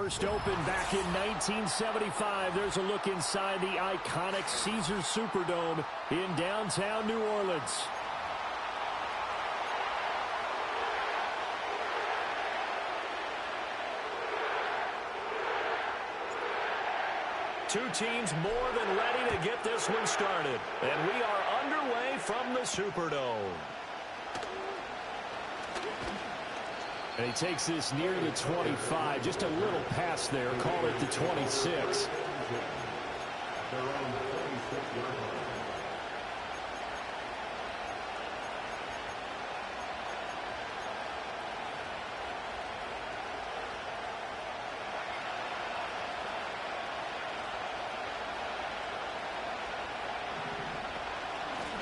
First opened back in 1975. There's a look inside the iconic Caesars Superdome in downtown New Orleans. Two teams more than ready to get this one started. And we are underway from the Superdome. And he takes this near the 25. Just a little pass there. Call it the 26.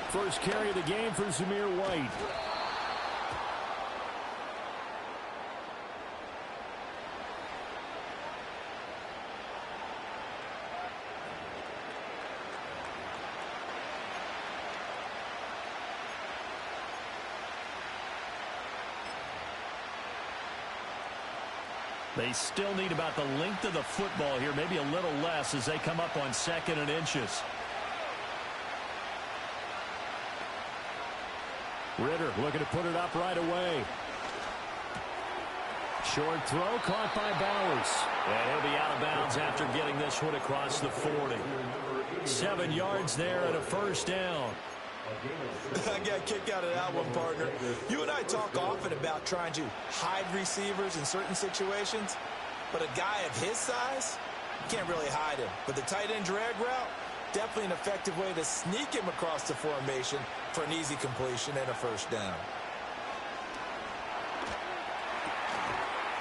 First carry of the game for Zamir White. They still need about the length of the football here, maybe a little less as they come up on 2nd and inches. Ritter looking to put it up right away. Short throw caught by Bowers. And he'll be out of bounds after getting this one across the 40. 7 yards there and a first down. I got a kick out of that one, partner. You and I talk often about trying to hide receivers in certain situations, but a guy of his size, you can't really hide him. But the tight end drag route, definitely an effective way to sneak him across the formation for an easy completion and a first down.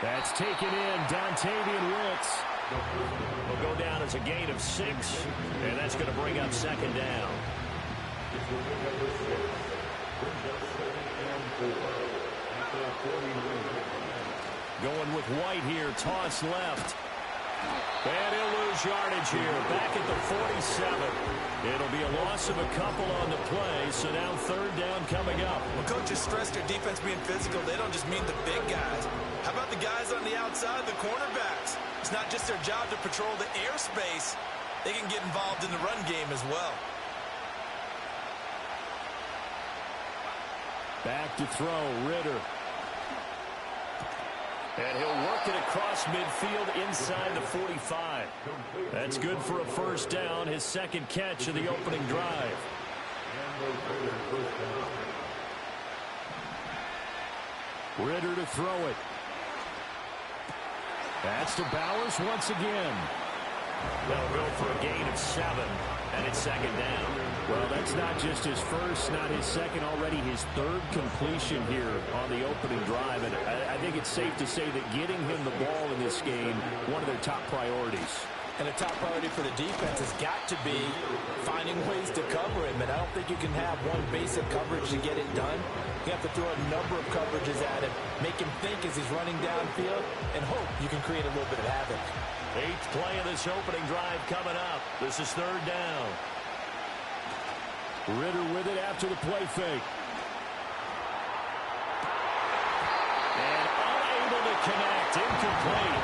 That's taken in. Dontavian Wicks will go down as a gain of 6, and that's going to bring up 2nd down. Going with White here, toss left. And he'll lose yardage here, back at the 47. It'll be a loss of a couple on the play, so now 3rd down coming up. When coaches stress their defense being physical, they don't just mean the big guys. How about the guys on the outside, the cornerbacks? It's not just their job to patrol the airspace. They can get involved in the run game as well. Back to throw, Ritter. And he'll work it across midfield inside the 45. That's good for a first down, his 2nd catch of the opening drive. Ritter to throw it. That's to Bowers once again. They'll go for a gain of 7, and it's 2nd down. Well, that's not just his first, not his second, already his 3rd completion here on the opening drive. And I think it's safe to say that getting him the ball in this game, one of their top priorities. And a top priority for the defense has got to be finding ways to cover him. And I don't think you can have one basic coverage to get it done. You have to throw a number of coverages at him, make him think as he's running downfield, and hope you can create a little bit of havoc. 8th play of this opening drive coming up. This is 3rd down. Ritter with it after the play fake. And unable to connect. Incomplete.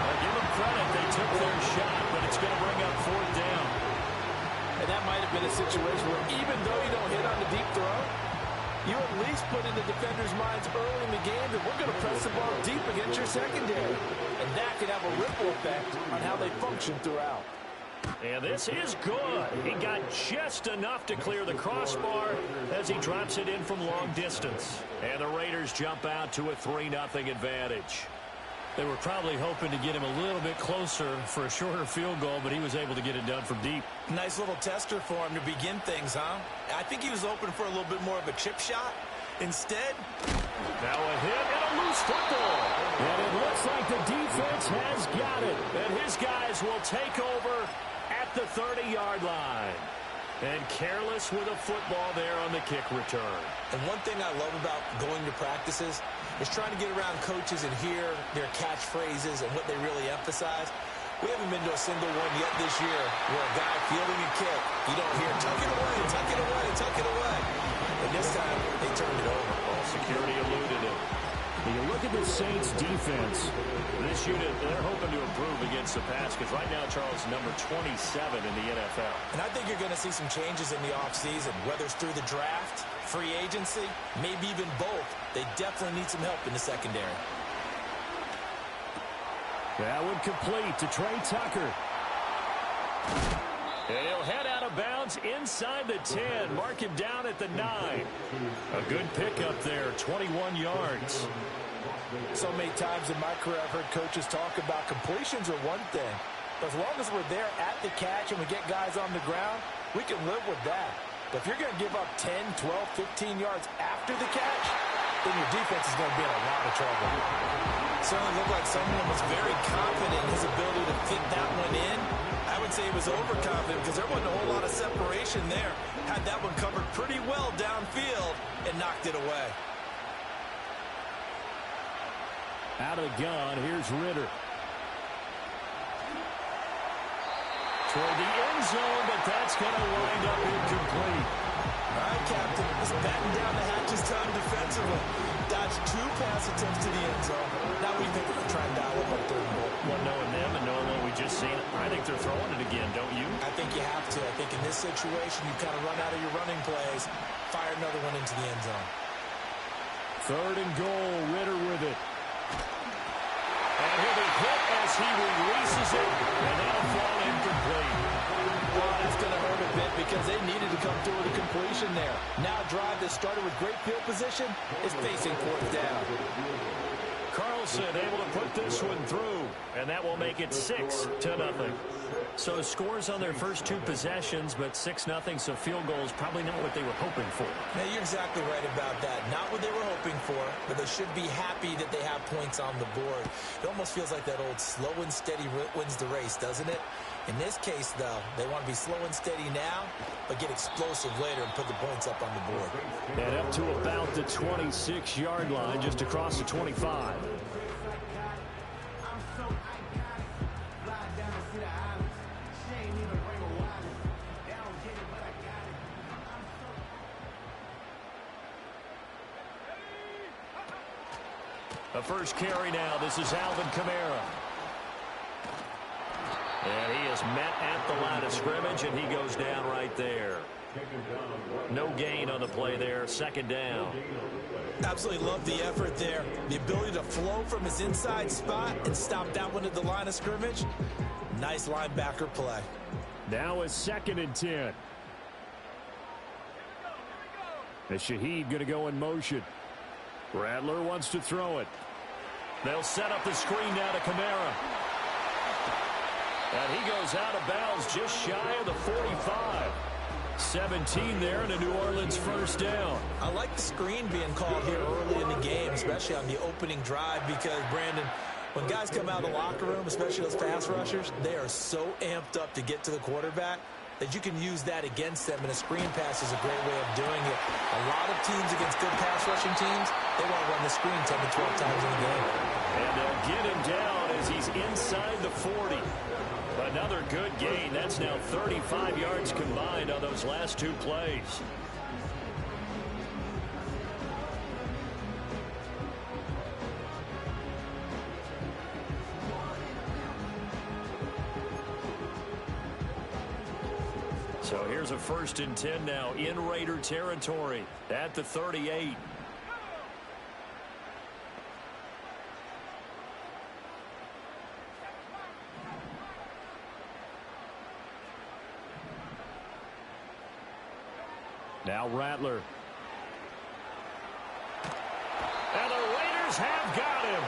I'll give them credit. They took their shot, but it's going to bring up 4th down. And that might have been a situation where even though you don't hit on the deep throw, you at least put in the defenders' minds early in the game that we're going to press the ball deep against your secondary. And that could have a ripple effect on how they function throughout. And this is good. He got just enough to clear the crossbar as he drops it in from long distance. And the Raiders jump out to a 3-0 advantage. They were probably hoping to get him a little bit closer for a shorter field goal, but he was able to get it done from deep. Nice little tester for him to begin things, huh? I think he was open for a little bit more of a chip shot. Instead, now a hit and a loose football. And it looks like the defense has got it. And his guys will take over at the 30-yard line. And careless with a football there on the kick return. And one thing I love about going to practices is trying to get around coaches and hear their catchphrases and what they really emphasize. We haven't been to a single one yet this year where a guy fielding a kick, you don't hear, tuck it away, tuck it away, tuck it away. And this time, they turned it over. Well, security eluded him. You look at the Saints defense. This unit, they're hoping to improve against the pass because right now, Charles, number 27 in the NFL. And I think you're going to see some changes in the offseason, whether it's through the draft, free agency, maybe even both. They definitely need some help in the secondary. That would complete to Trey Tucker. And he'll head out of bounds inside the 10. Mark him down at the 9. A good pickup there, 21 yards. So many times in my career, I've heard coaches talk about completions are one thing. But as long as we're there at the catch and we get guys on the ground, we can live with that. But if you're going to give up 10, 12, 15 yards after the catch, then your defense is going to be in a lot of trouble. Certainly looked like someone was very confident in his ability to fit that one in. I would say he was overconfident because there wasn't a whole lot of separation there. Had that one covered pretty well downfield and knocked it away. Out of the gun, here's Ritter. Toward the end zone, but that's going to wind up incomplete. All right, Captain, just batten down the hatches time defensively. Dodged 2 pass attempts to the end zone. Now we think we're going to try and dial up on 3rd and goal. Well, knowing them and knowing what we just seen, I think they're throwing it again, don't you? I think you have to. I think in this situation, you kind of run out of your running plays, fire another one into the end zone. 3rd and goal, Ritter with it. And he'll be hit as he releases it, and that'll fall incomplete. Well, that's going to hurt a bit because they needed to come through with a completion there. Now a drive that started with great field position is facing 4th down. Carlson able to put this one through, and that will make it 6-0. So scores on their first 2 possessions, but 6-0, so field goal is probably not what they were hoping for. Now, you're exactly right about that. Not what they were hoping for, but they should be happy that they have points on the board. It almost feels like that old slow and steady wins the race, doesn't it? In this case, though, they want to be slow and steady now, but get explosive later and put the points up on the board. And up to about the 26-yard line, just across the 25. The first carry now. This is Alvin Kamara. And he is met at the line of scrimmage, and he goes down right there. No gain on the play there. 2nd down. Absolutely love the effort there. The ability to flow from his inside spot and stop that one at the line of scrimmage. Nice linebacker play. Now it's 2nd and 10. And Shaheed going to go in motion. Rattler wants to throw it. They'll set up the screen now to Kamara. And he goes out of bounds just shy of the 45. 17 there and a New Orleans 1st down. I like the screen being called here early in the game, especially on the opening drive, because, Brandon, when guys come out of the locker room, especially those pass rushers, they are so amped up to get to the quarterback that you can use that against them, and a screen pass is a great way of doing it. A lot of teams against good pass rushing teams, they want to run the screen 10 to 12 times in the game. And they'll get him down as he's inside the 40. Another good gain. That's now 35 yards combined on those last 2 plays. So here's a 1st and 10 now in Raider territory at the 38. Now Rattler. And the Raiders have got him.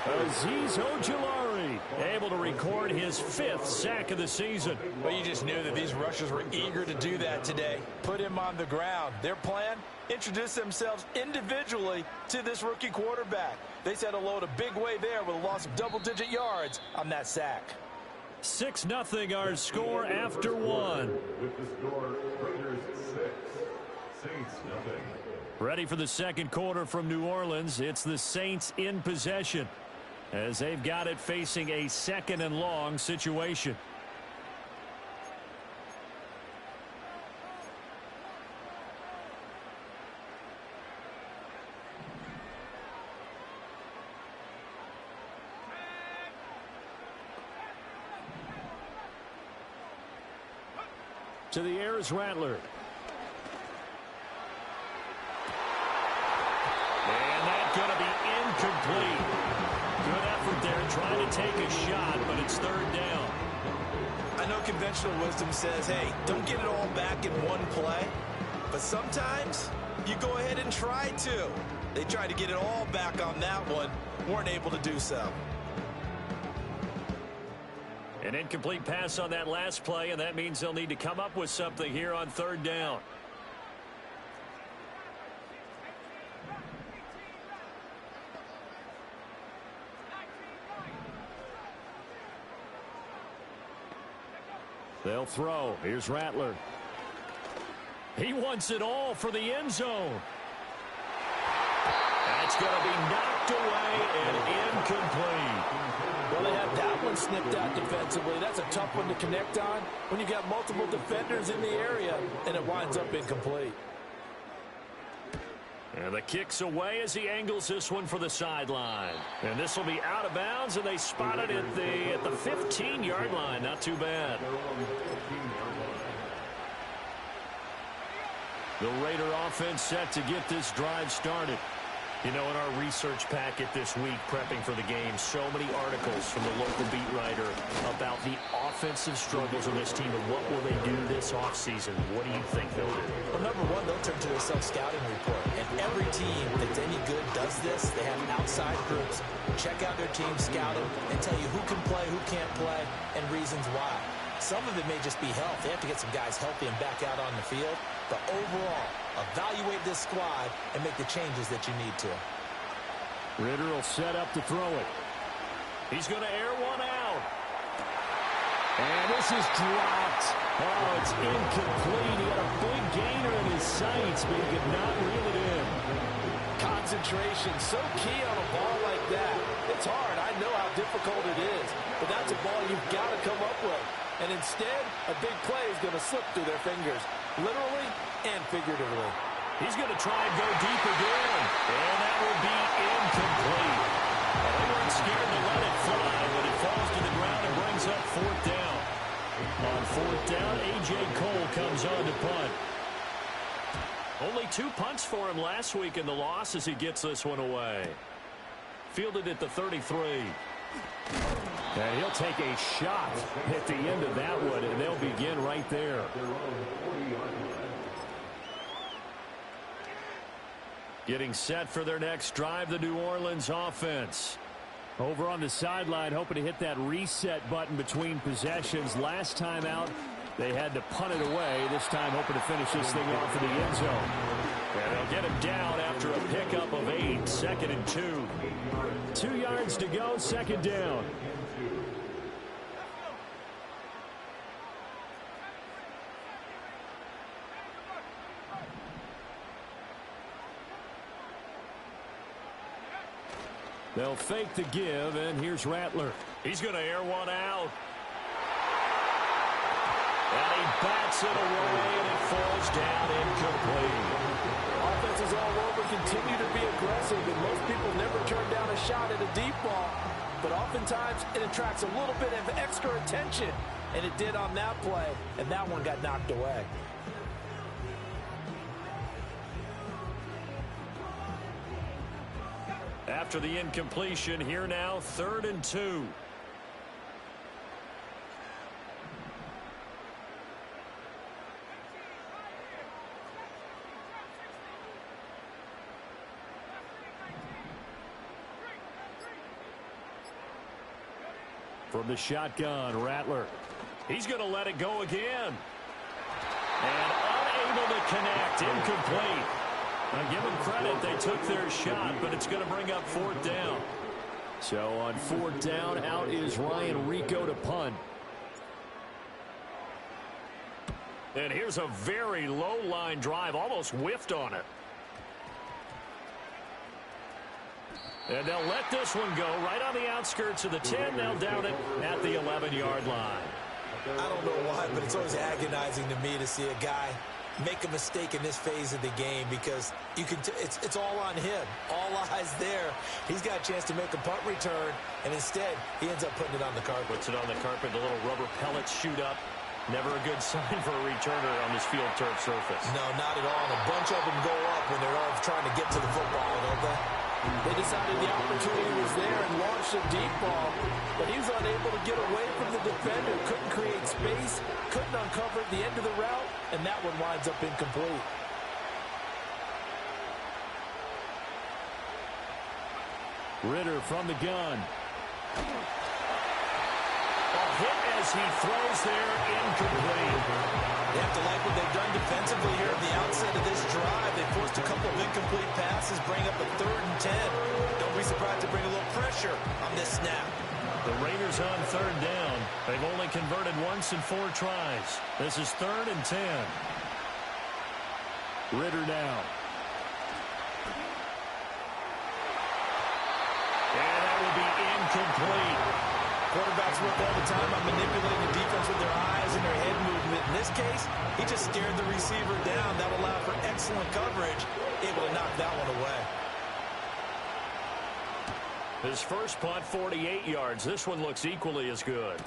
Azeez Ojulari able to record his 5th sack of the season. Well, you just knew that these rushers were eager to do that today. Put him on the ground. Their plan, introduce themselves individually to this rookie quarterback. They said hello to Big Way there with a loss of double-digit yards on that sack. 6-0 our score after 1. With the score, Raiders 6, Saints nothing. Ready for the 2nd quarter from New Orleans. It's the Saints in possession as they've got it facing a 2nd and long situation. To the air is Rattler. And that's going to be incomplete. Good effort there trying to take a shot, but it's third down. I know conventional wisdom says, hey, don't get it all back in one play. But sometimes you go ahead and try to. They tried to get it all back on that one. Weren't able to do so. An incomplete pass on that last play, and that means they'll need to come up with something here on third down. They'll throw. Here's Rattler. He wants it all for the end zone. That's going to be knocked away and incomplete. Well, they had that one snipped out defensively. That's a tough one to connect on when you got multiple defenders in the area, and it winds up incomplete. And the kick's away as he angles this one for the sideline. And this will be out of bounds, and they spot it at the 15-yard line. Not too bad. The Raider offense set to get this drive started. You know, in our research packet this week, prepping for the game, so many articles from the local beat writer about the offensive struggles of this team and what will they do this offseason. What do you think they'll do? Well, number one, they'll turn to their self-scouting report. And every team that's any good does this. They have outside groups, check out their team, scout them, and tell you who can play, who can't play, and reasons why. Some of it may just be health. They have to get some guys healthy and back out on the field. But overall, evaluate this squad and make the changes that you need to. Ritter will set up to throw it. He's going to air one out. And this is dropped. Oh, it's incomplete. He had a big gainer in his sights, but he could not reel it in. Concentration, so key on a ball like that. It's hard. I know how difficult it is. But that's a ball you've got to come up with. And instead, a big play is going to slip through their fingers, literally and figuratively. He's going to try and go deep again. And that will be incomplete. They weren't scared to let it fly, but it falls to the ground and brings up fourth down. On fourth down, A.J. Cole comes on to punt. Only 2 punts for him last week in the loss as he gets this one away. Fielded at the 33. And he'll take a shot at the end of that one, and they'll begin right there. Getting set for their next drive, the New Orleans offense. Over on the sideline, hoping to hit that reset button between possessions. Last time out, they had to punt it away. This time, hoping to finish this thing off in the end zone. And they'll get him down after a pickup of 8, 2nd and 2. 2 yards to go, second down. They'll fake the give, and here's Rattler. He's going to air one out. And he bats it away, and it falls down incomplete. Offenses all over continue to be aggressive, and most people never turn down a shot at a deep ball. But oftentimes, it attracts a little bit of extra attention, and it did on that play, and that one got knocked away. After the incompletion, here now, 3rd and 2. From the shotgun, Rattler. He's going to let it go again. And unable to connect, incomplete. Now give them credit, they took their shot, but it's going to bring up 4th down. So on 4th down, out is Ryan Rico to punt. And here's a very low line drive, almost whiffed on it. And they'll let this one go right on the outskirts of the 10. They'll down it at the 11-yard line. I don't know why, but it's always agonizing to me to see a guy make a mistake in this phase of the game, because you can it's all on him. All eyes there. He's got a chance to make a punt return, and instead he ends up putting it on the carpet. Puts it on the carpet. The little rubber pellets shoot up. Never a good sign for a returner on this field turf surface. No, not at all. And a bunch of them go up when they're all trying to get to the football, don't they? They decided the opportunity was there and launched a deep ball, but he was unable to get away from the defender. Couldn't create space, couldn't uncover the end of the route, and that one winds up incomplete. Ritter from the gun. A hit as he throws there, incomplete. They have to like what they've done defensively here at the outset of this drive. They forced a couple of incomplete passes, bring up a 3rd and 10. Don't be surprised to bring a little pressure on this snap. The Raiders on 3rd down. They've only converted once in 4 tries. This is 3rd and 10. Ritter now. And that will be incomplete. Quarterbacks work all the time on manipulating the defense with their eyes and their head movement. In this case, he just scared the receiver down. That allowed for excellent coverage, able to knock that one away. His first punt, 48 yards. This one looks equally as good.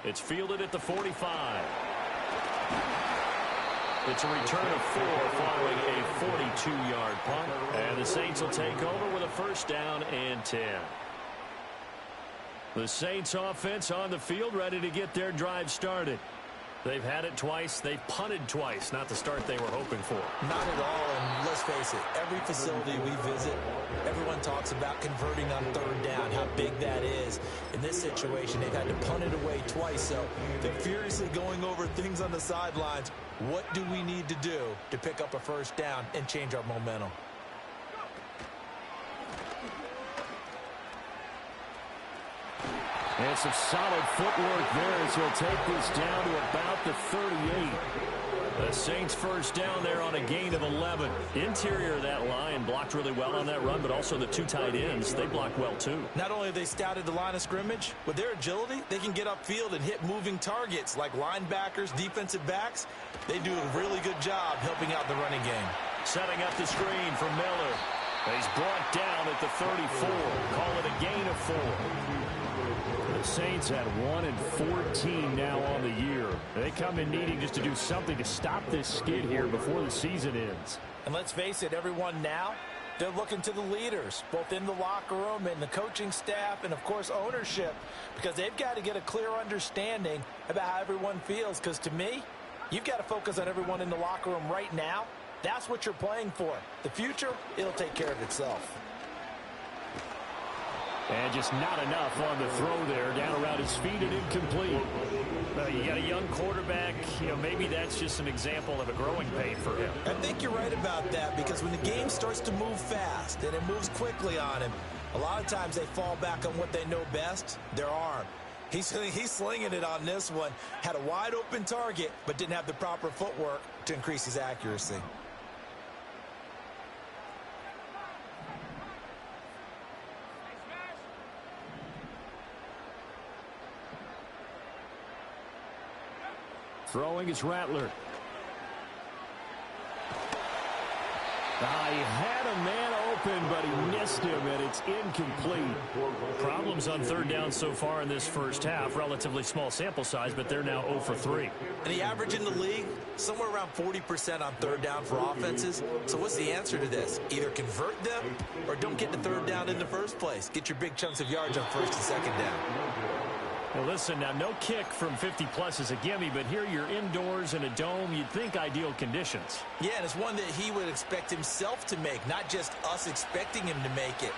It's fielded at the 45. It's a return of 4 following a 42-yard punt. And the Saints will take over with a 1st down and 10. The Saints offense on the field, ready to get their drive started. They've had it twice. They've punted twice. Not the start they were hoping for. Not at all, and let's face it, every facility we visit, everyone talks about converting on 3rd down, how big that is. In this situation, they've had to punt it away twice, so they're furiously going over things on the sidelines. What do we need to do to pick up a 1st down and change our momentum? And some solid footwork there as he'll take this down to about the 38. The Saints 1st down there on a gain of 11. Interior of that line blocked really well on that run, but also the 2 tight ends, they blocked well too. Not only have they scouted the line of scrimmage, with their agility, they can get upfield and hit moving targets like linebackers, defensive backs. They do a really good job helping out the running game. Setting up the screen for Miller. He's brought down at the 34. Call it a gain of 4. The Saints at 1-14 now on the year. They come in needing just to do something to stop this skid here before the season ends. And let's face it, everyone now, they're looking to the leaders, both in the locker room and the coaching staff and, of course, ownership, because they've got to get a clear understanding about how everyone feels. Because to me, you've got to focus on everyone in the locker room right now. That's what you're playing for. The future, it'll take care of itself. And just not enough on the throw there. Down around his feet and incomplete. You got a young quarterback. Maybe that's just an example of a growing pain for him. I think you're right about that, because when the game starts to move fast and it moves quickly on him, a lot of times they fall back on what they know best, their arm. He's slinging it on this one. Had a wide open target, but didn't have the proper footwork to increase his accuracy. Throwing is Rattler. He had a man open, but he missed him, and it's incomplete. Problems on 3rd down so far in this 1st half. Relatively small sample size, but they're now 0 for 3. And the average in the league, somewhere around 40% on 3rd down for offenses. So what's the answer to this? Either convert them or don't get the 3rd down in the first place. Get your big chunks of yards on 1st and 2nd down. Well, listen, now no kick from 50-plus is a gimme, but here you're indoors in a dome. You'd think ideal conditions. Yeah, and it's one that he would expect himself to make, not just us expecting him to make it.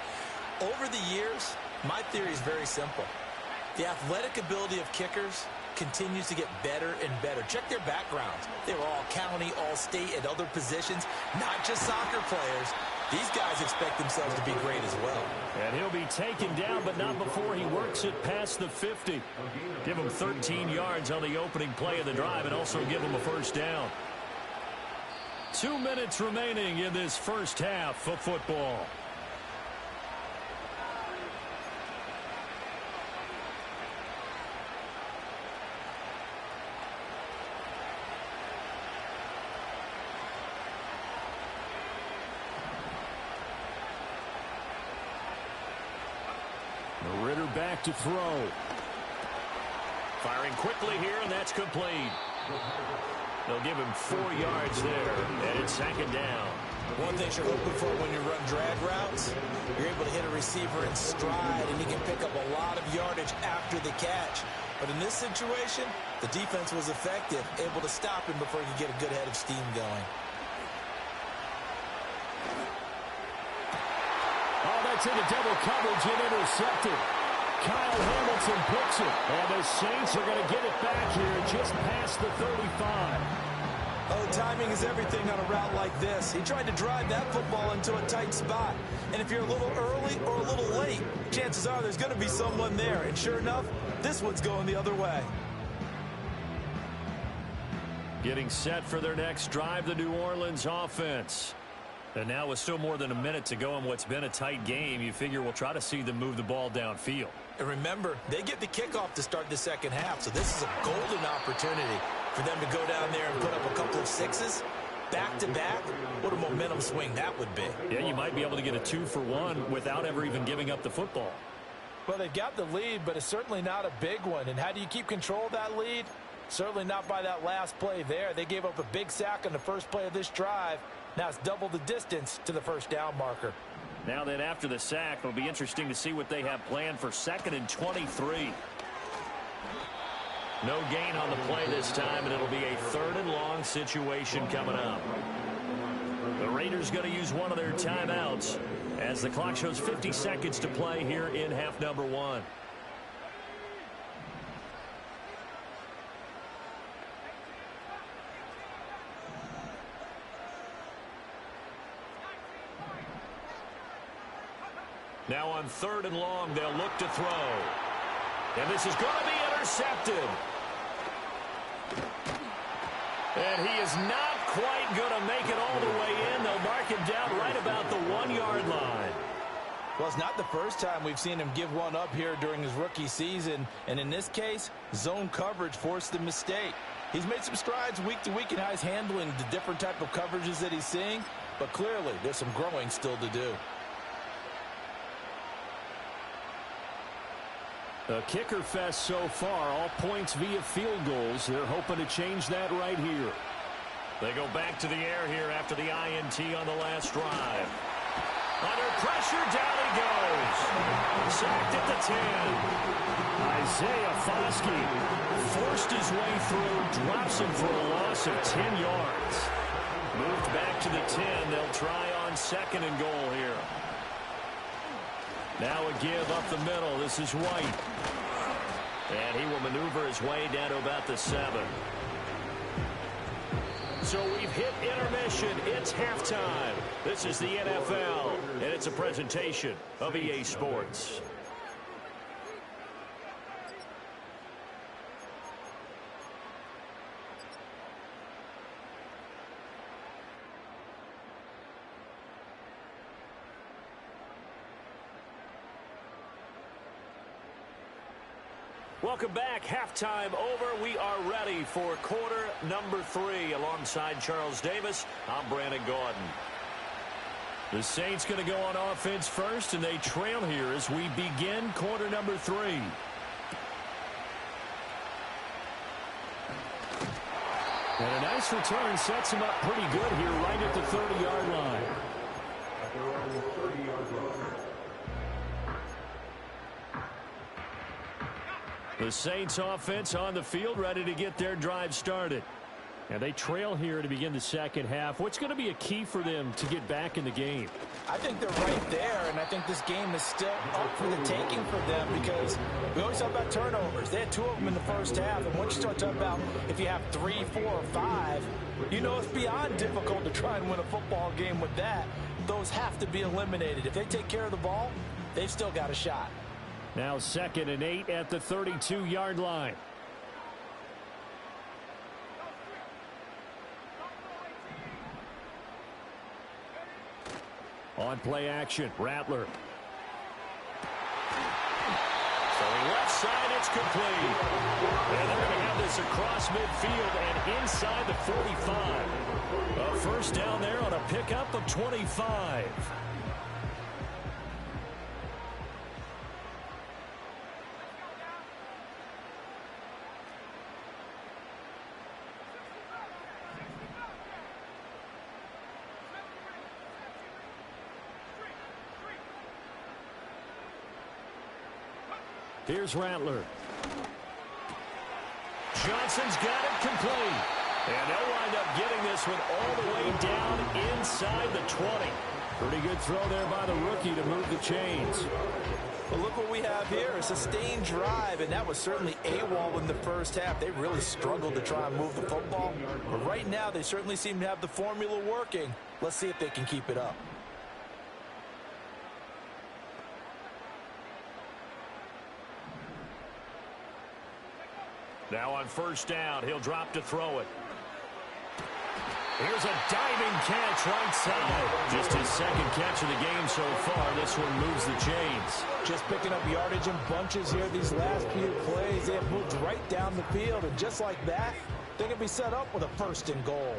Over the years, my theory is very simple. The athletic ability of kickers continues to get better and better. Check their backgrounds. They were all county, all state, at other positions, not just soccer players. These guys expect themselves to be great as well. And he'll be taken down, but not before he works it past the 50. Give him 13 yards on the opening play of the drive and also give him a 1st down. 2 minutes remaining in this 1st half of football. Ritter back to throw. Firing quickly here, and that's complete. They'll give him 4 yards there, and it's second down. One thing you're hoping for when you run drag routes, you're able to hit a receiver in stride, and he can pick up a lot of yardage after the catch. But in this situation, the defense was effective, able to stop him before he could get a good head of steam going. Oh, that's into double coverage and intercepted. Kyle Hamilton picks it, and the Saints are going to get it back here just past the 35. Oh, timing is everything on a route like this. He tried to drive that football into a tight spot. And if you're a little early or a little late, chances are there's going to be someone there. And sure enough, this one's going the other way. Getting set for their next drive, the New Orleans offense. And now with still more than a minute to go in what's been a tight game, you figure we'll try to see them move the ball downfield. And remember, they get the kickoff to start the second half, so this is a golden opportunity for them to go down there and put up a couple of sixes back-to-back. What a momentum swing that would be. Yeah, you might be able to get a 2-for-1 without ever even giving up the football. Well, they've got the lead, but it's certainly not a big one. And how do you keep control of that lead? Certainly not by that last play there. They gave up a big sack on the first play of this drive. Now it's double the distance to the first down marker. Now then, after the sack, it'll be interesting to see what they have planned for 2nd and 23. No gain on the play this time, and it'll be a 3rd and long situation coming up. The Raiders going to use one of their timeouts as the clock shows 50 seconds to play here in half number 1. Now on 3rd and long, they'll look to throw. And this is going to be intercepted. And he is not quite going to make it all the way in. They'll mark him down right about the 1-yard line. Well, it's not the first time we've seen him give one up here during his rookie season. And in this case, zone coverage forced the mistake. He's made some strides week to week in how he's handling the different type of coverages that he's seeing. But clearly, there's some growing still to do. A kicker fest so far, all points via field goals. They're hoping to change that right here. They go back to the air here after the INT on the last drive. Under pressure, down he goes. Sacked at the 10. Isaiah Foskey forced his way through, drops him for a loss of 10 yards. Moved back to the 10. They'll try on 2nd and goal here. Now a give up the middle. This is White. And he will maneuver his way down to about the 7. So we've hit intermission. It's halftime. This is the NFL, and it's a presentation of EA Sports. Welcome back. Halftime over. We are ready for quarter number 3. Alongside Charles Davis, I'm Brandon Gaudin. The Saints going to go on offense first, and they trail here as we begin quarter number 3. And a nice return sets him up pretty good here right at the 30-yard line. The Saints offense on the field ready to get their drive started. And they trail here to begin the second half. What's going to be a key for them to get back in the game? I think they're right there, and I think this game is still up for the taking for them because we always talk about turnovers. They had 2 of them in the first half, and once you start talking about if you have 3, 4, or 5, you know it's beyond difficult to try and win a football game with that. Those have to be eliminated. If they take care of the ball, they've still got a shot. Now 2nd and 8 at the 32-yard line. On play action, Rattler. Throwing left side, it's complete. And they're going to have this across midfield and inside the 45. A first down there on a pickup of 25. Here's Rattler. Johnson's got it complete. And they'll wind up getting this one all the way down inside the 20. Pretty good throw there by the rookie to move the chains. Well, look what we have here, a sustained drive, and that was certainly AWOL in the first half. They really struggled to try and move the football. But right now, they certainly seem to have the formula working. Let's see if they can keep it up. Now on first down, he'll drop to throw it. Here's a diving catch right side. Just his second catch of the game so far. This one moves the chains. Just picking up yardage in bunches here these last few plays. They have moved right down the field, and just like that, they can be set up with a 1st and goal.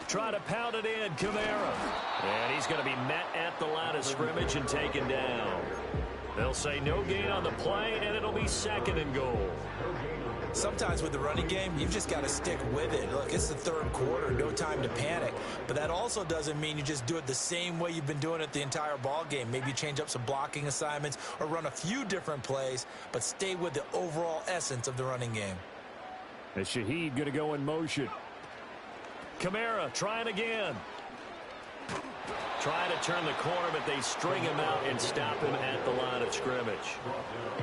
Try to pound it in, Kamara. And he's going to be met at the line of scrimmage and taken down. They'll say no gain on the play, and it'll be 2nd and goal. Sometimes with the running game, you've just got to stick with it. Look, it's the 3rd quarter, no time to panic. But that also doesn't mean you just do it the same way you've been doing it the entire ball game. Maybe change up some blocking assignments or run a few different plays, but stay with the overall essence of the running game. And Shaheed going to go in motion. Kamara trying again. Trying to turn the corner, but they string him out and stop him at the line of scrimmage.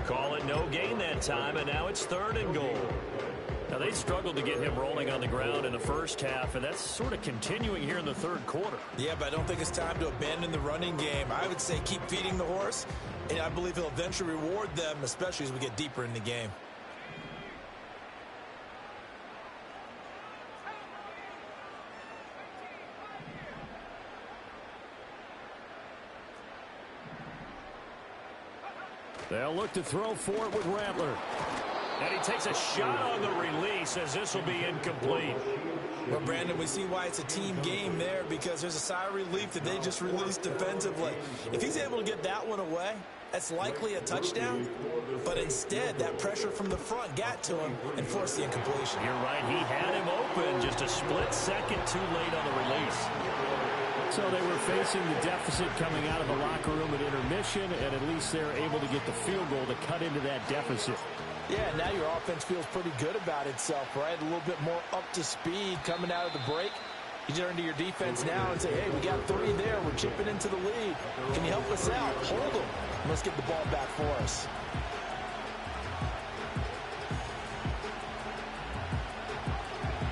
Call it no gain that time, and now it's 3rd and goal. Now, they struggled to get him rolling on the ground in the first half, and that's sort of continuing here in the 3rd quarter. Yeah, but I don't think it's time to abandon the running game. I would say keep feeding the horse, and I believe he'll eventually reward them, especially as we get deeper in the game. They'll look to throw for it with Rattler. And he takes a shot on the release as this will be incomplete. Well, Brandon, we see why it's a team game there, because there's a sigh of relief that they just released defensively. If he's able to get that one away, that's likely a touchdown. But instead, that pressure from the front got to him and forced the incompletion. You're right. He had him open, just a split second too late on the release. So they were facing the deficit coming out of the locker room at intermission, and at least they're able to get the field goal to cut into that deficit. Yeah, now your offense feels pretty good about itself, right? A little bit more up to speed coming out of the break. You turn to your defense now and say, hey, we got 3 there. We're chipping into the lead. Can you help us out? Hold them. Let's get the ball back for us.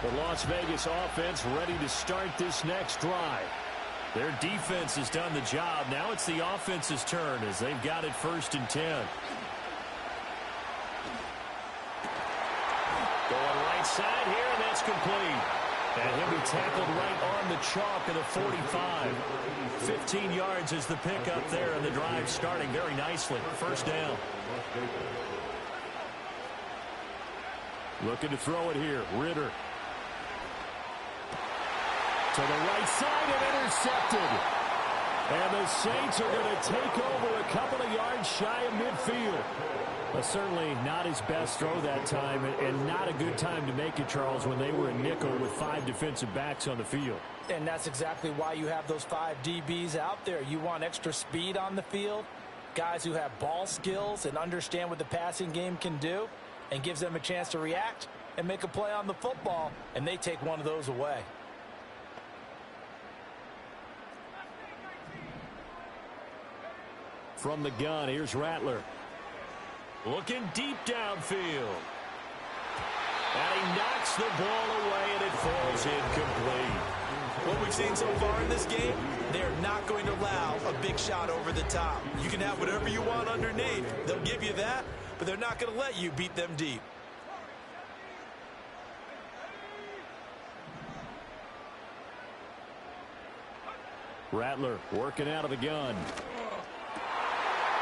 The Las Vegas offense ready to start this next drive. Their defense has done the job. Now it's the offense's turn as they've got it 1st and 10. Going right side here, and that's complete. And he'll be tackled right on the chalk of the 45. 15 yards is the pickup there, and the drive starting very nicely. 1st down. Looking to throw it here. Ritter. To the right side and intercepted. And the Saints are going to take over a couple of yards shy of midfield. But certainly not his best throw that time, and not a good time to make it, Charles, when they were in nickel with 5 defensive backs on the field. And that's exactly why you have those 5 DBs out there. You want extra speed on the field, guys who have ball skills and understand what the passing game can do, and gives them a chance to react and make a play on the football, and they take one of those away. From the gun, here's Rattler. Looking deep downfield. And he knocks the ball away, and it falls incomplete. What we've seen so far in this game, they're not going to allow a big shot over the top. You can have whatever you want underneath. They'll give you that, but they're not going to let you beat them deep. Rattler working out of the gun.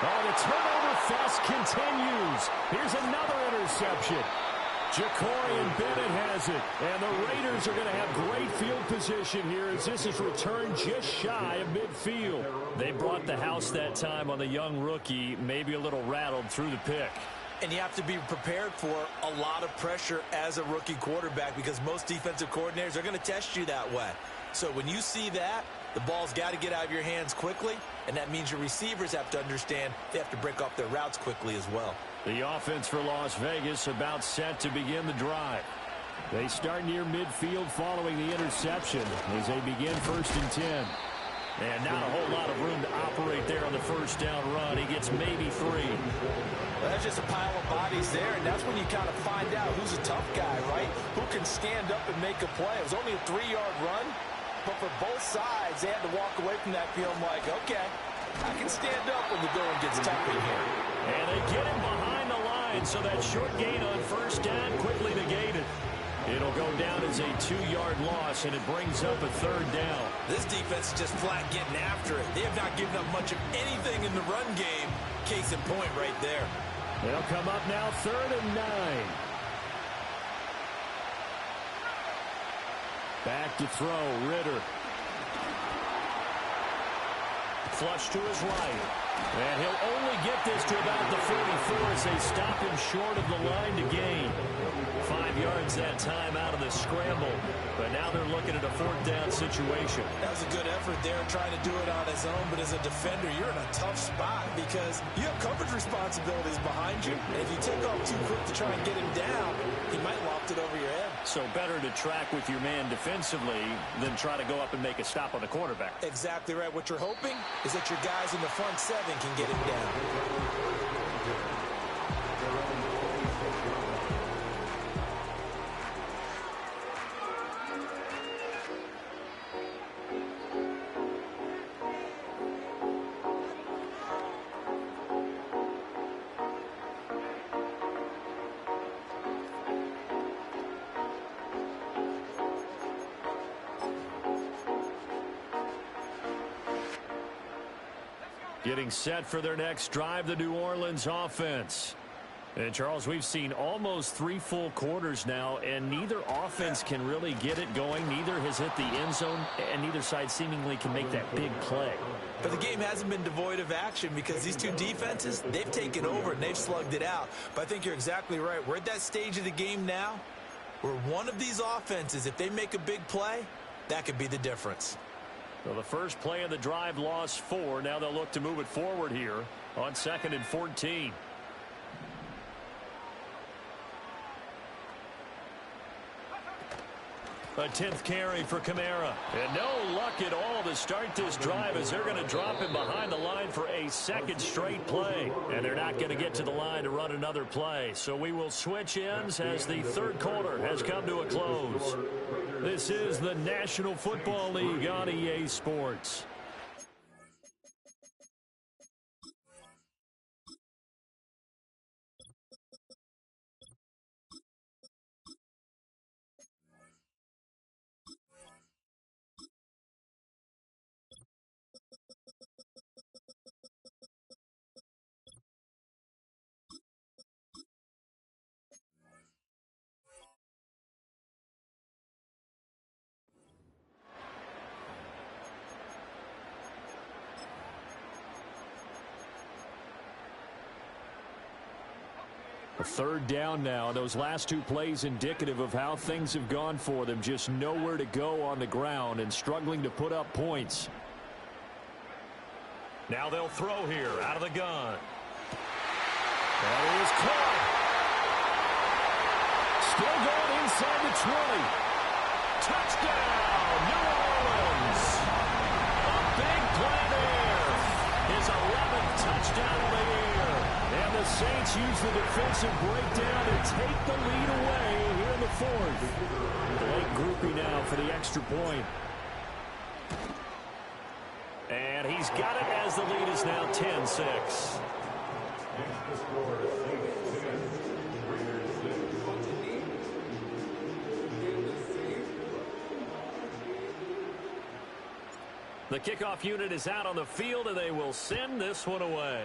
Oh, the turnover fest continues. Here's another interception. Ja'Cory Bennett has it. And the Raiders are going to have great field position here as this is returned just shy of midfield. They brought the house that time on the young rookie, maybe a little rattled through the pick. And you have to be prepared for a lot of pressure as a rookie quarterback, because most defensive coordinators are going to test you that way. So when you see that, the ball's got to get out of your hands quickly, and that means your receivers have to understand they have to break off their routes quickly as well. The offense for Las Vegas about set to begin the drive. They start near midfield following the interception as they begin 1st and 10. And not a whole lot of room to operate there on the first down run. He gets maybe 3. Well, that's just a pile of bodies there, and that's when you kind of find out who's a tough guy, right? Who can stand up and make a play. It was only a 3-yard run, but for both sides, they had to walk away from that field like, okay, I can stand up when the going gets tough in here. And they get him behind the line, so that short gain on first down quickly negated. It'll go down as a 2-yard loss, and it brings up a 3rd down. This defense is just flat getting after it. They have not given up much of anything in the run game. Case in point right there. They'll come up now 3rd and 9. Back to throw, Ritter. Flush to his right. And he'll only get this to about the 44 as they stop him short of the line to gain. 5 yards that time out of the scramble. But now they're looking at a 4th down situation. That was a good effort there, trying to do it on his own. But as a defender, you're in a tough spot because you have coverage responsibilities behind you. And if you take off too quick to try and get him down, he might loft it over your head. So better to track with your man defensively than try to go up and make a stop on the quarterback. Exactly right. What you're hoping is that your guys in the front 7 can get him down. Getting set for their next drive, the New Orleans offense. And, Charles, we've seen almost 3 full quarters now, and neither offense can really get it going. Neither has hit the end zone, and neither side seemingly can make that big play. But the game hasn't been devoid of action because these two defenses, they've taken over and they've slugged it out. But I think you're exactly right. We're at that stage of the game now where one of these offenses, if they make a big play, that could be the difference. Well, the first play of the drive lost 4. Now they'll look to move it forward here on 2nd and 14. A 10th carry for Kamara. And no luck at all to start this drive as they're going to drop him behind the line for a 2nd straight play. And they're not going to get to the line to run another play. So we will switch ends as the 3rd quarter has come to a close. This is the National Football League on EA Sports. A 3rd down now. Those last 2 plays indicative of how things have gone for them. Just nowhere to go on the ground and struggling to put up points. Now they'll throw here out of the gun. That is caught. Still going inside the 20. Touchdown, New Orleans. A big play there. His 11th touchdown of the year. And the Saints use the defensive breakdown to take the lead away here in the 4th. Late groupie now for the extra point. And he's got it as the lead is now 10-6. The kickoff unit is out on the field, and they will send this one away.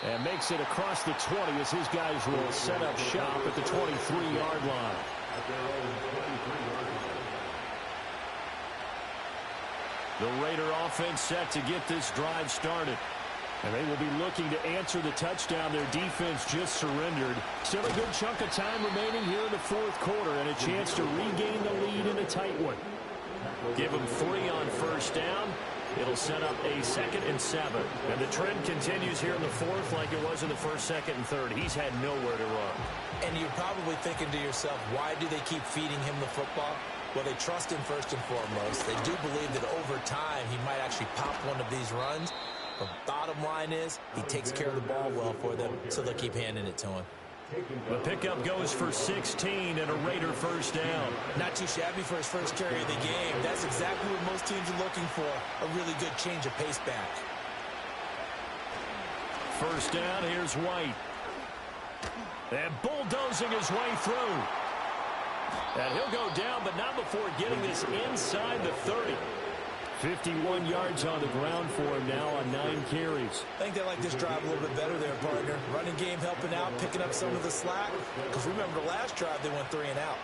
And makes it across the 20 as his guys will set up shop at the 23-yard line. The Raider offense set to get this drive started. And they will be looking to answer the touchdown their defense just surrendered. Still a good chunk of time remaining here in the fourth quarter and a chance to regain the lead in a tight one. Give them 3 on first down. It'll set up a 2nd and 7. And the trend continues here in the fourth like it was in the first, second, and third. He's had nowhere to run. And you're probably thinking to yourself, why do they keep feeding him the football? Well, they trust him first and foremost. They do believe that over time he might actually pop one of these runs. The bottom line is he takes care of the ball well for them, so they'll keep handing it to him. The pickup goes for 16 and a Raider first down. Not too shabby for his first carry of the game. That's exactly what most teams are looking for, a really good change of pace back. First down, here's White. And bulldozing his way through. And he'll go down, but not before getting this inside the 30. 51 yards on the ground for him now on 9 carries. I think they like this drive a little bit better there, partner. Running game helping out, picking up some of the slack. Because remember, the last drive they went 3 and out.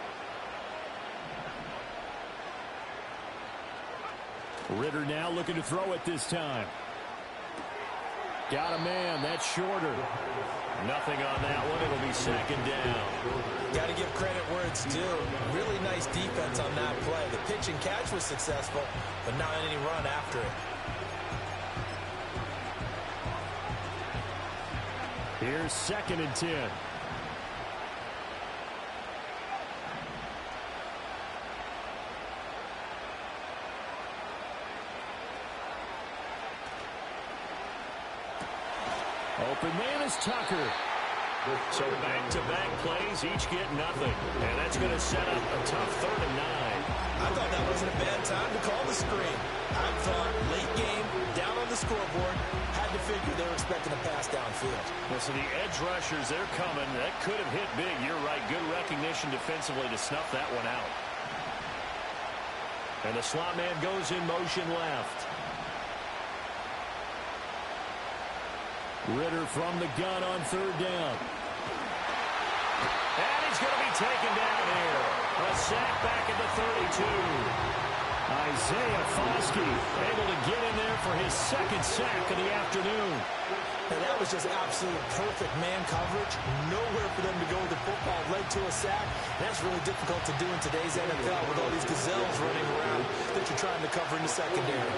Ritter now looking to throw it this time. Got a man. That's shorter. Nothing on that one. It'll be 2nd down. Got to give credit where it's due. Really nice defense on that play. The pitch and catch was successful, but not any run after it. Here's 2nd and 10. Open man is Tucker. So back-to-back plays, each get nothing. And that's going to set up a tough 3rd and 9. I thought that wasn't a bad time to call the screen. I thought late game, down on the scoreboard, had to figure they were expecting a pass downfield. Well, so the edge rushers, they're coming. That could have hit big. You're right. Good recognition defensively to snuff that one out. And the slot man goes in motion left. Ritter from the gun on 3rd down. And he's going to be taken down here. A sack back at the 32. Isaiah Foskey Able to get in there for his 2nd sack of the afternoon. And that was just absolute perfect man coverage. Nowhere for them to go with the football. Led to a sack. That's really difficult to do in today's NFL with all these gazelles running around that you're trying to cover in the secondary.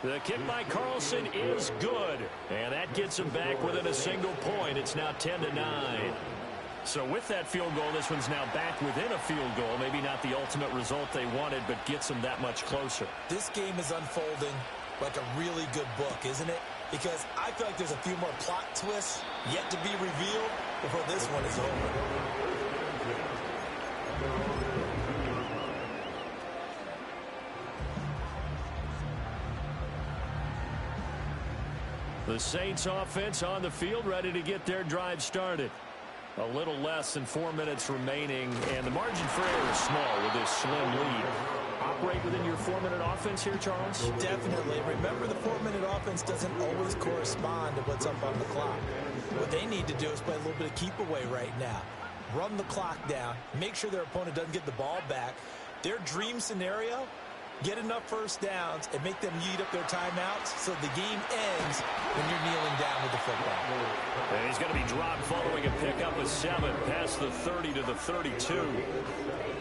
The kick by Carlson is good. And that gets him back within a single point. It's now 10-9. So with that field goal, this one's now back within a field goal. Maybe not the ultimate result they wanted, but gets them that much closer. This game is unfolding like a really good book, isn't it? Because I feel like there's a few more plot twists yet to be revealed before this one is over. The Saints offense on the field, ready to get their drive started. A little less than 4 minutes remaining, and the margin for error is small with this slim lead. Operate within your 4-minute offense here, Charles? Definitely. Remember, the 4-minute offense doesn't always correspond to what's up on the clock. What they need to do is play a little bit of keep away right now. Run the clock down. Make sure their opponent doesn't get the ball back. Their dream scenario, get enough first downs and make them eat up their timeouts so the game ends when you're kneeling down with the football. And he's going to be dropped following a pickup of 7 past the 30 to the 32.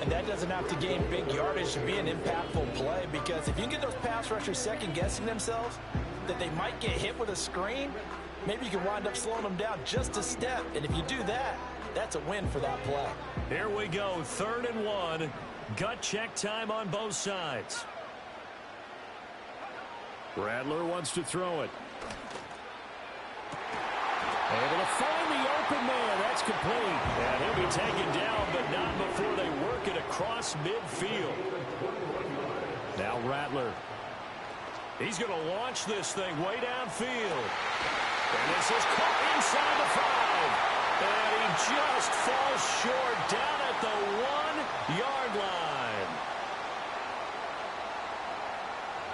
And that doesn't have to gain big yardage to be an impactful play, because if you can get those pass rushers second-guessing themselves that they might get hit with a screen, maybe you can wind up slowing them down just a step. And if you do that, that's a win for that play. Here we go, 3rd and 1. Gut check time on both sides. Rattler wants to throw it. Able to find the open man. That's complete. And he'll be taken down, but not before they work it across midfield. Now Rattler. He's going to launch this thing way downfield. And this is caught inside the 5. And he just falls short down at the 1-yard line.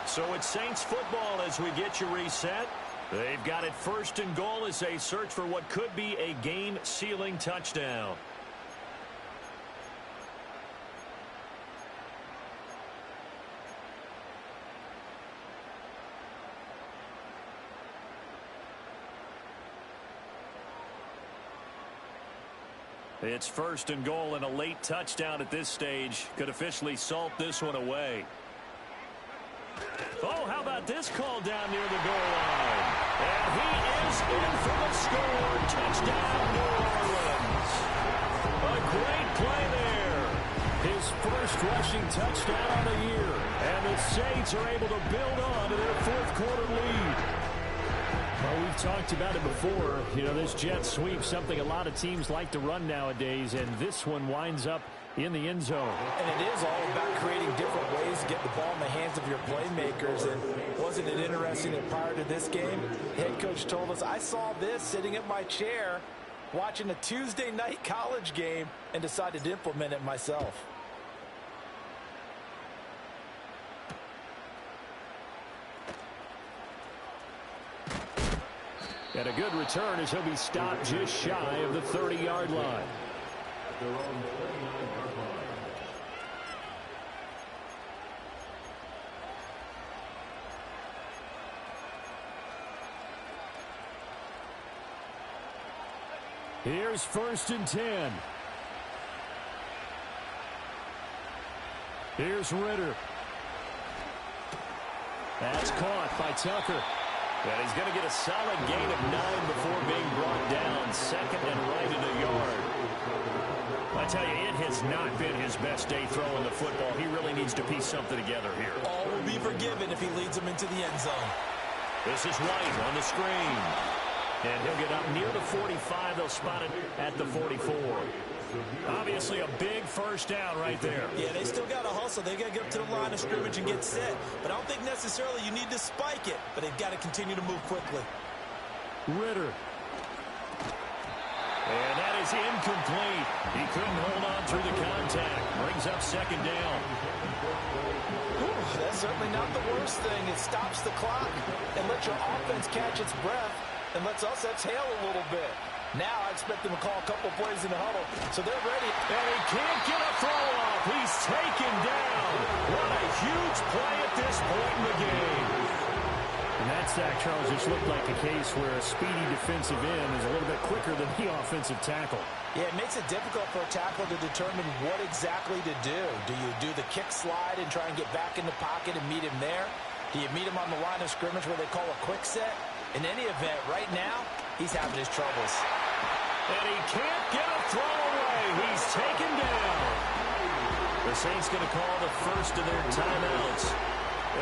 So it's Saints football as we get you reset. They've got it 1st and goal as they search for what could be a game-sealing touchdown. It's 1st and goal, and a late touchdown at this stage could officially salt this one away. Oh, how about this call down near the goal line? And he is in for the score. Touchdown, New Orleans. A great play there. His first rushing touchdown on the year. And the Saints are able to build on to their 4th quarter lead. Well, we've talked about it before. You know, this jet sweep, something a lot of teams like to run nowadays, and this one winds up in the end zone. And it is all about creating different ways to get the ball in the hands of your playmakers. And wasn't it interesting that prior to this game, head coach told us, I saw this sitting at my chair watching a Tuesday night college game and decided to implement it myself. And a good return as he'll be stopped just shy of the 30-yard line. Here's 1st and 10. Here's Ritter. That's caught by Tucker. And he's going to get a solid gain of 9 before being brought down. 2nd and right in a yard. I tell you, it has not been his best day throwing the football. He really needs to piece something together here. All will be forgiven if he leads them into the end zone. This is White on the screen. And he'll get up near the 45. They'll spot it at the 44. Obviously a big first down right there. Yeah, they still got to hustle. They got to get up to the line of scrimmage and get set. But I don't think necessarily you need to spike it. But they've got to continue to move quickly. Ritter. And that is incomplete. He couldn't hold on through the contact. Brings up 2nd down. Whew, that's certainly not the worst thing. It stops the clock and lets your offense catch its breath and lets us exhale a little bit. Now I expect them to call a couple plays in the huddle, so they're ready. And he can't get a throw off. He's taken down. What a huge play at this point in the game. And that sack, Charles, just looked like a case where a speedy defensive end is a little bit quicker than the offensive tackle. Yeah, it makes it difficult for a tackle to determine what exactly to do. Do you do the kick slide and try and get back in the pocket and meet him there? Do you meet him on the line of scrimmage where they call a quick set? In any event, right now, he's having his troubles. And he can't get a throw away. He's taken down. The Saints going to call the first of their timeouts.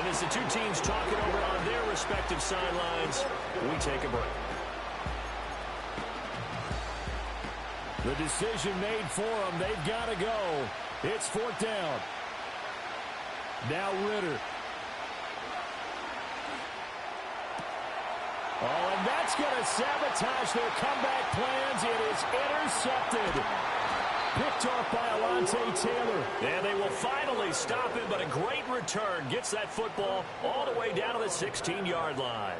And as the two teams talk it over on their respective sidelines, we take a break. The decision made for them. They've got to go. It's 4th down. Now Ritter. Oh, and that's going to sabotage their comeback plans. It is intercepted. Picked off by Alontae Taylor. And they will finally stop him, but a great return. Gets that football all the way down to the 16-yard line.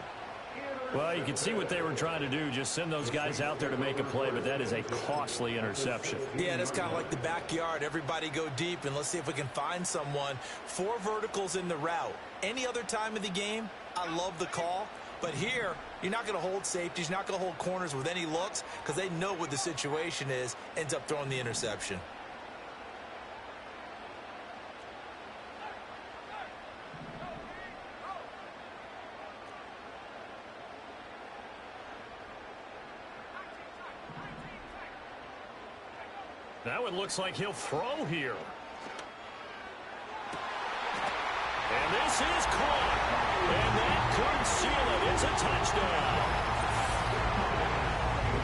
Well, you can see what they were trying to do. Just send those guys out there to make a play, but that is a costly interception. Yeah, that's kind of like the backyard. Everybody go deep, and let's see if we can find someone. 4 verticals in the route. Any other time of the game, I love the call. But here, you're not going to hold safeties, you're not going to hold corners with any looks because they know what the situation is, ends up throwing the interception. That one looks like he'll throw here. And this is caught. And that could seal it. It's a touchdown.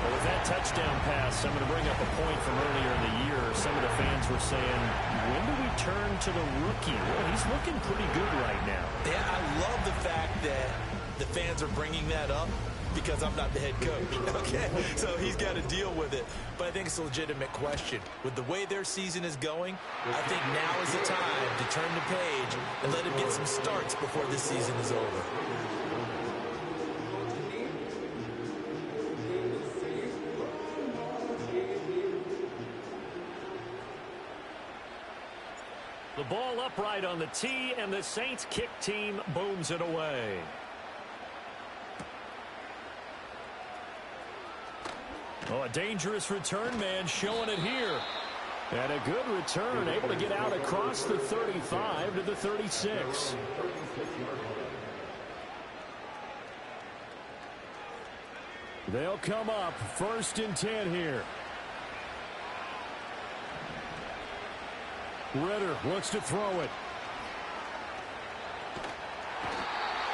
Well, with that touchdown pass, I'm going to bring up a point from earlier in the year. Some of the fans were saying, when do we turn to the rookie? Well, he's looking pretty good right now. Yeah, I love the fact that the fans are bringing that up because I'm not the head coach, okay? So he's got to deal with it. But I think it's a legitimate question. With the way their season is going, I think now is the time to turn the page and let him get some starts before this season is over. ball upright on the tee, and the Saints kick team booms it away. Oh, a dangerous return man showing it here. And a good return, able to get out across the 35 to the 36. They'll come up 1st and 10 here. Ritter looks to throw it.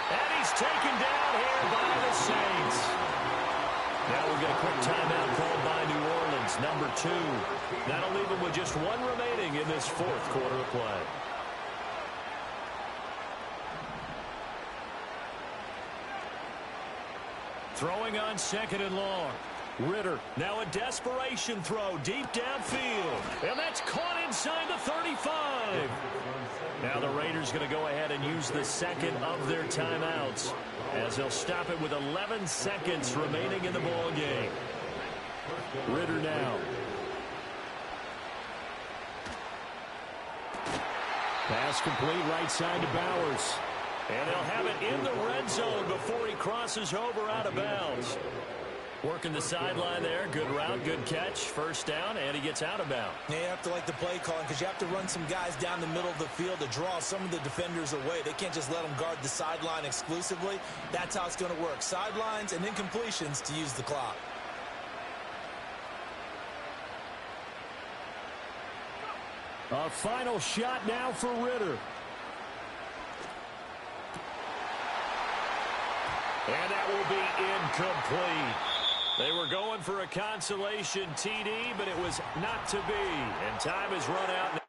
And he's taken down here by the Saints. Now we'll get a quick timeout called by New Orleans, number 2. That'll leave them with just 1 remaining in this 4th quarter of play. Throwing on 2nd and long. Ritter, now a desperation throw deep downfield. And that's caught inside the 35. Now the Raiders going to go ahead and use the second of their timeouts, as they'll stop it with 11 seconds remaining in the ball game. Ritter now. Pass complete right side to Bowers. And they'll have it in the red zone before he crosses over out of bounds. Working the sideline there. Good route, good catch. 1st down, and he gets out of bounds. Yeah, you have to like the play calling because you have to run some guys down the middle of the field to draw some of the defenders away. They can't just let them guard the sideline exclusively. That's how it's going to work. Sidelines and incompletions to use the clock. A final shot now for Ritter. And that will be incomplete. They were going for a consolation TD, but it was not to be. And time is run out.